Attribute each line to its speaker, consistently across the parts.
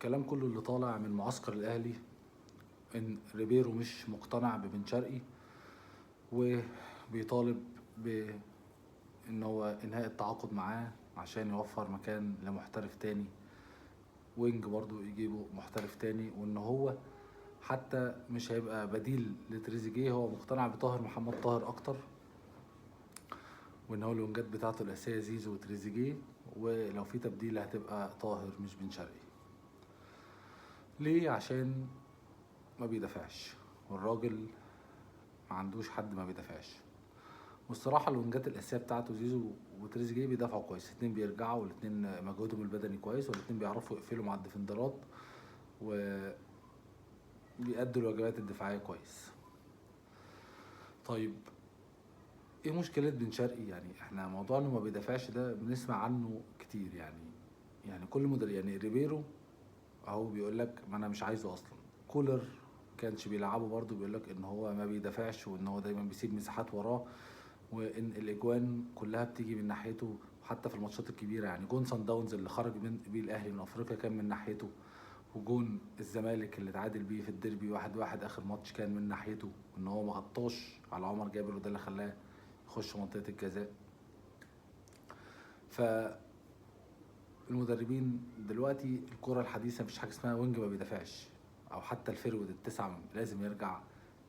Speaker 1: الكلام كله اللي طالع من معسكر الاهلي ان ريبيرو مش مقتنع ببن شرقي، وبيطالب بان هو انهاء التعاقد معاه عشان يوفر مكان لمحترف تاني، وينج برضو يجيبوا محترف تاني، وان هو حتى مش هيبقى بديل لتريزيجيه. هو مقتنع بطاهر محمد طاهر اكتر، وان هو الوينجات بتاعته الاساسيه زيزو وتريزيجيه، ولو في تبديل هتبقى طاهر مش بن شرقي. ليه؟ عشان ما بيدافعش، والراجل ما عندوش حد ما بيدافعش. والصراحه الوينجات الاساسيه بتاعته زيزو وتريزيجيه بيدافعوا كويس، الاتنين بيرجعوا، والاتنين مجهودهم البدني كويس، والاتنين بيعرفوا يقفلوا مع الديفندرات وبيأدوا الواجبات الدفاعيه كويس. طيب ايه مشكله بن شرقي؟ يعني احنا موضوع انه ما بيدافعش ده بنسمع عنه كتير، يعني كل مدرب، يعني ريبيرو اهو بيقول لك ما انا مش عايزه اصلا. كولر كانش بيلعبه برضه، بيقول لك ان هو ما بيدافعش، وان هو دايما بيسيب مساحات وراه، وان الاجوان كلها بتيجي من ناحيته. حتى في الماتشات الكبيره، يعني جون سان داونز اللي خرج بيه الاهلي من افريقيا كان من ناحيته، وجون الزمالك اللي اتعادل بيه في الديربي 1-1 اخر ماتش كان من ناحيته، ان هو ما غطاش على عمر جابر، وده اللي خلاه يخش منطقه الجزاء. فالمدربين دلوقتي الكره الحديثه مفيش حاجه اسمها وينج ما بيدافعش، او حتى الفيرود التسعه لازم يرجع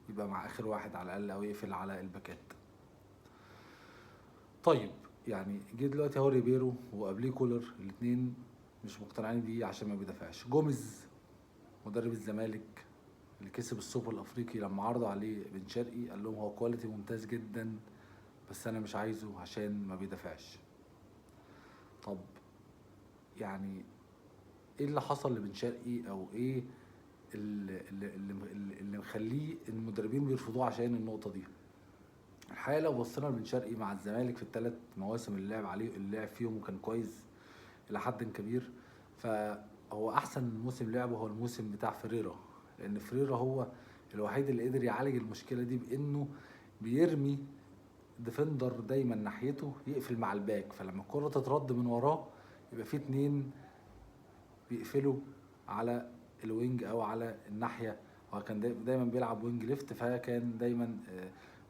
Speaker 1: يبقى مع اخر واحد على الاقل، او يقفل على الباكات. طيب يعني جه دلوقتي اهو ريبيرو وقبليه كولر، الاثنين مش مقتنعين بيه عشان ما بيدافعش. جوميز مدرب الزمالك اللي كسب السوبر الافريقي، لما عرضوا عليه بن شرقي قال لهم هو كواليتي ممتاز جدا، بس انا مش عايزه عشان ما بيدافعش. طب يعني ايه اللي حصل لبن شرقي، او ايه اللي مخليه المدربين بيرفضوه عشان النقطه دي؟ الحقيقه لو بصينا لبن شرقي مع الزمالك في الثلاث مواسم اللي لعب عليه، اللي لعب فيهم وكان كويس الى حد كبير، فهو احسن موسم لعبه هو الموسم بتاع فريرا، لان فريرا هو الوحيد اللي قدر يعالج المشكله دي بانه بيرمي ديفندر دايما ناحيته يقفل مع الباك، فلما الكره تترد من وراه يبقى في اتنين بيقفلوا على الوينج او على الناحيه. هو كان دايما بيلعب وينج ليفت، فكان دايما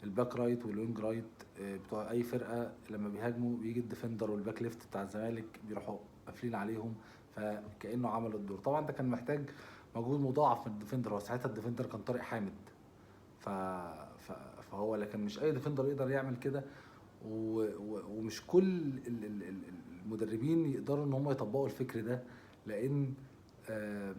Speaker 1: الباك رايت والوينج رايت بتوع اي فرقه لما بيهاجموا بيجي الديفندر والباك ليفت بتاع الزمالك بيروحوا قافلين عليهم، فكانه عمل الدور. طبعا ده كان محتاج مجهود مضاعف من الديفندر، هو ساعتها الديفندر كان طارق حامد، ف... ف... فهو لكن مش اي ديفندر يقدر يعمل كده، ومش كل المدربين يقدروا ان هم يطبقوا الفكر ده، لان آه،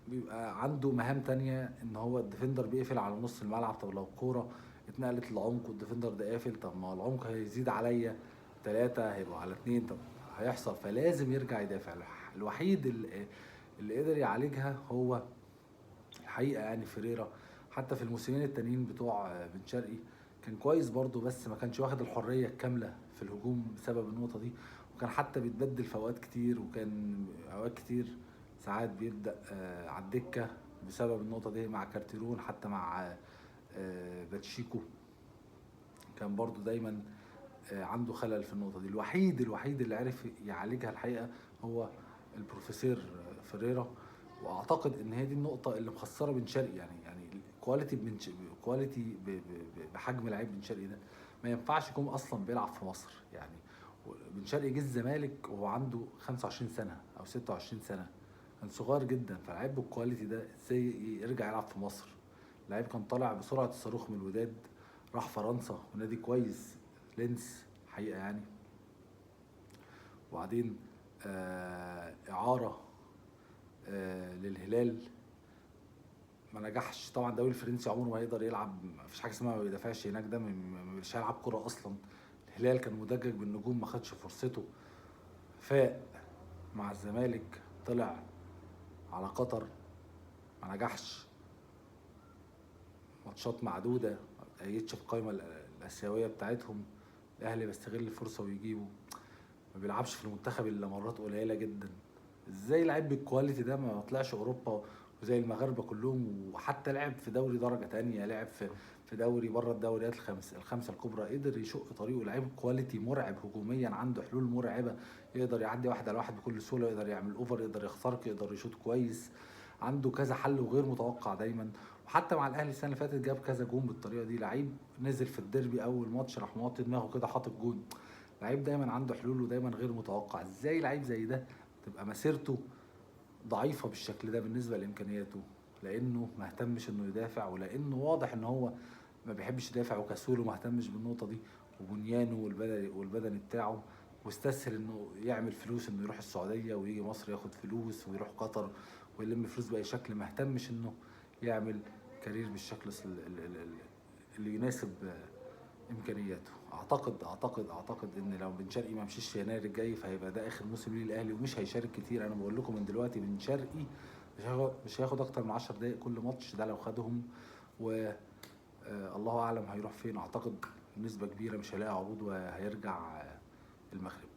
Speaker 1: بيبقى عنده مهام تانية، ان هو الديفندر بيقفل على نص الملعب. طب لو الكورة اتنقلت للعمق والديفندر ده قافل، طب ما العمق هيزيد عليا 3 هيبقوا على 2، طب هيحصل، فلازم يرجع يدافع. الوحيد اللي قدر يعالجها هو الحقيقة يعني فيريرا. حتى في الموسمين التانيين بتوع بن شرقي كان كويس برضه، بس ما كانش واخد الحرية الكاملة في الهجوم بسبب النقطة دي، وكان حتى بيتبدل في أوقات كتير، وكان أوقات كتير ساعات بيبدأ على الدكة بسبب النقطة دي، مع كارتيرون حتى مع باتشيكو كان برضه دايما عنده خلل في النقطة دي. الوحيد اللي عرف يعالجها الحقيقة هو البروفيسور فيريرا، واعتقد ان هي دي النقطة اللي مخسرة بن شرقي. يعني كواليتي بحجم لعيب بن شرقي ده ما ينفعش يكون اصلا بيلعب في مصر. يعني بن شرقي جه الزمالك وهو عنده 25 سنة او 26 سنة، كان صغير جدا، فلعيب بالكواليتي ده ازاي يرجع يلعب في مصر؟ لعيب كان طالع بسرعة الصاروخ من الوداد، راح فرنسا ونادي كويس لينس حقيقة يعني، وبعدين إعارة للهلال ما نجحش. طبعا الدوري الفرنسي عمره ما يقدر يلعب، مفيش حاجة اسمها ما بيدافعش هناك، ده مش هيلعب كرة أصلا. الهلال كان مدجج بالنجوم، ما خدش فرصته، فاق مع الزمالك، طلع على قطر ما نجحش، ماتشات معدودة ما بتأيدش في القائمة الآسيوية بتاعتهم. الأهلي بيستغل الفرصة ويجيبه، ما بيلعبش في المنتخب الا مرات قليله جدا. ازاي لعيب بالكواليتي ده ما طلعش اوروبا وزي المغاربه كلهم، وحتى لعب في دوري درجه تانية، لعب في دوري بره الدوريات الخمسه الكبرى، قدر يشق طريقه. لعيب كواليتي مرعب هجوميا، عنده حلول مرعبه، يقدر يعدي واحد على واحد بكل سهوله، يقدر يعمل اوفر، يقدر يخترق، يقدر يشوط كويس، عنده كذا حل وغير متوقع دايما. وحتى مع الاهلي السنه اللي فاتت جاب كذا جون بالطريقه دي. لعيب نزل في الديربي اول ماتش راح موطي دماغه كده حاطط جون. لعيب دايما عنده حلول ودايما غير متوقع. ازاي لعيب زي ده تبقى مسيرته ضعيفه بالشكل ده بالنسبه لامكانياته؟ لانه ما اهتمش انه يدافع، ولانه واضح ان هو ما بيحبش يدافع وكسول وما اهتمش بالنقطه دي، وبنيانه والبدني بتاعه، واستسهل انه يعمل فلوس، انه يروح السعوديه ويجي مصر ياخد فلوس، ويروح قطر ويلم فلوس باي شكل. ما اهتمش انه يعمل كارير بالشكل اللي يناسب امكانياته. اعتقد ان لو بن شرقي ما مشيش يناير الجاي فهيبقى ده اخر موسم ليه الاهلي، ومش هيشارك كتير. انا بقول لكم من دلوقتي بن شرقي مش هياخد اكتر من 10 دقايق كل ماتش، ده لو خدهم. و الله اعلم هيروح فين. اعتقد بنسبه كبيره مش هيلاقي عروض وهيرجع المغرب.